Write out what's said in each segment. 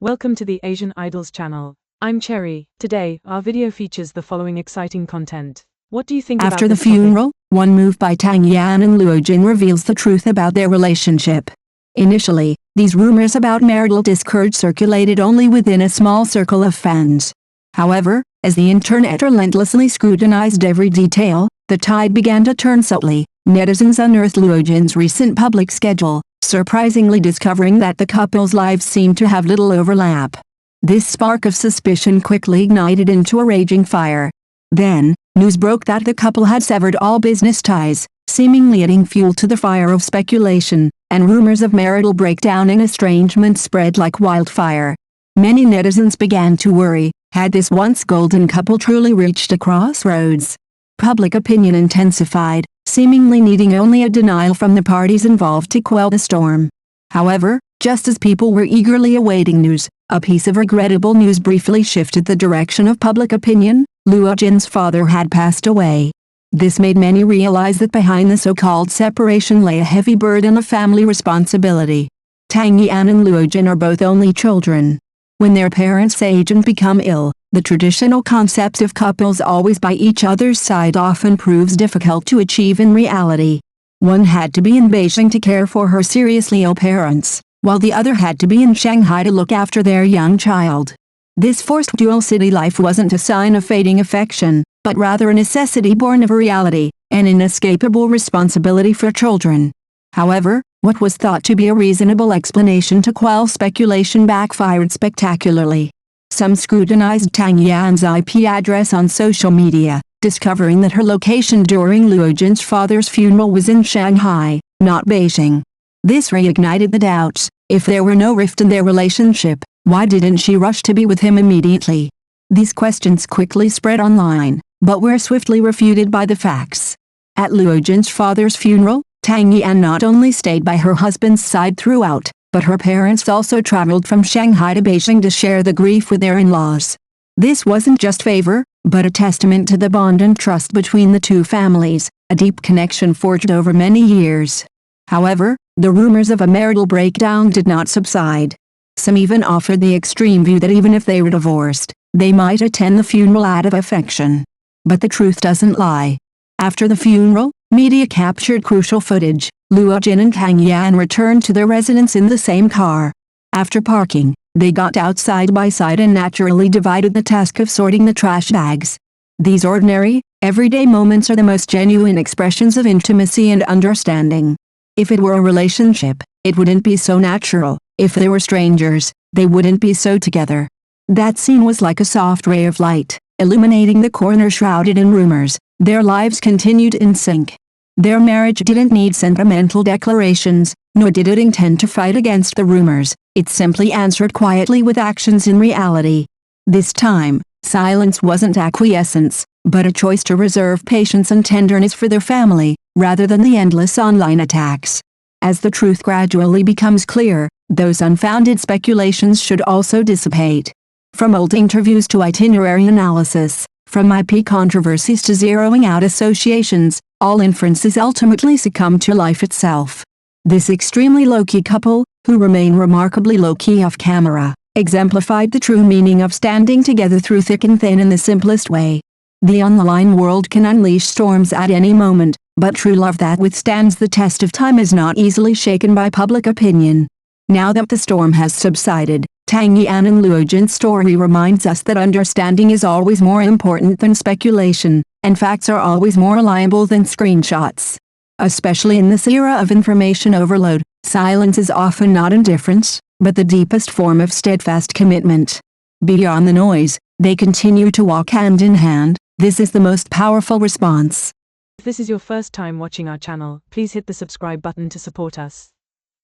Welcome to the Asian Idols channel. I'm Cherry. Today, our video features the following exciting content. What do you think about After the this topic? funeral, one move by Tang and Luo Jin reveals the truth about their relationship. Initially, these rumors about marital discord circulated only within a small circle of fans. However, as the internet relentlessly scrutinized every detail, the tide began to turn subtly. Netizens unearthed Luo Jin's recent public schedule, surprisingly discovering that the couple's lives seemed to have little overlap. This spark of suspicion quickly ignited into a raging fire. Then, news broke that the couple had severed all business ties, seemingly adding fuel to the fire of speculation, and rumors of marital breakdown and estrangement spread like wildfire. Many netizens began to worry, had this once golden couple truly reached a crossroads? Public opinion intensified, seemingly needing only a denial from the parties involved to quell the storm. However, just as people were eagerly awaiting news, a piece of regrettable news briefly shifted the direction of public opinion. Luo Jin's father had passed away. This made many realize that behind the so-called separation lay a heavy burden of family responsibility. Tang Yan and Luo Jin are both only children. When their parents age and become ill, the traditional concept of couples always by each other's side often proves difficult to achieve in reality. One had to be in Beijing to care for her seriously ill parents, while the other had to be in Shanghai to look after their young child. This forced dual city life wasn't a sign of fading affection, but rather a necessity born of a reality, an inescapable responsibility for children. However, what was thought to be a reasonable explanation to quell speculation backfired spectacularly. Some scrutinized Tang Yan's IP address on social media, discovering that her location during Luo Jin's father's funeral was in Shanghai, not Beijing. This reignited the doubts. If there were no rift in their relationship, why didn't she rush to be with him immediately? These questions quickly spread online, but were swiftly refuted by the facts. At Luo Jin's father's funeral, Tang Yan not only stayed by her husband's side throughout, but her parents also traveled from Shanghai to Beijing to share the grief with their in-laws. This wasn't just favor, but a testament to the bond and trust between the two families, a deep connection forged over many years. However, the rumors of a marital breakdown did not subside. Some even offered the extreme view that even if they were divorced, they might attend the funeral out of affection. But the truth doesn't lie. After the funeral, media captured crucial footage. Luo Jin and Tang Yan returned to their residence in the same car. After parking, they got out side by side and naturally divided the task of sorting the trash bags. These ordinary, everyday moments are the most genuine expressions of intimacy and understanding. If it were a relationship, it wouldn't be so natural. If they were strangers, they wouldn't be so together. That scene was like a soft ray of light, illuminating the corner shrouded in rumors. Their lives continued in sync. Their marriage didn't need sentimental declarations, nor did it intend to fight against the rumors. It simply answered quietly with actions in reality. This time, silence wasn't acquiescence, but a choice to reserve patience and tenderness for their family, rather than the endless online attacks. As the truth gradually becomes clear, those unfounded speculations should also dissipate. From old interviews to itinerary analysis, from IP controversies to zeroing out associations, all inferences ultimately succumb to life itself. This extremely low-key couple, who remain remarkably low-key off-camera, exemplified the true meaning of standing together through thick and thin in the simplest way. The online world can unleash storms at any moment, but true love that withstands the test of time is not easily shaken by public opinion. Now that the storm has subsided, Tang Yan and Luo Jin's story reminds us that understanding is always more important than speculation, and facts are always more reliable than screenshots. Especially in this era of information overload, silence is often not indifference, but the deepest form of steadfast commitment. Beyond the noise, they continue to walk hand in hand. This is the most powerful response. If this is your first time watching our channel, please hit the subscribe button to support us.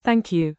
Thank you.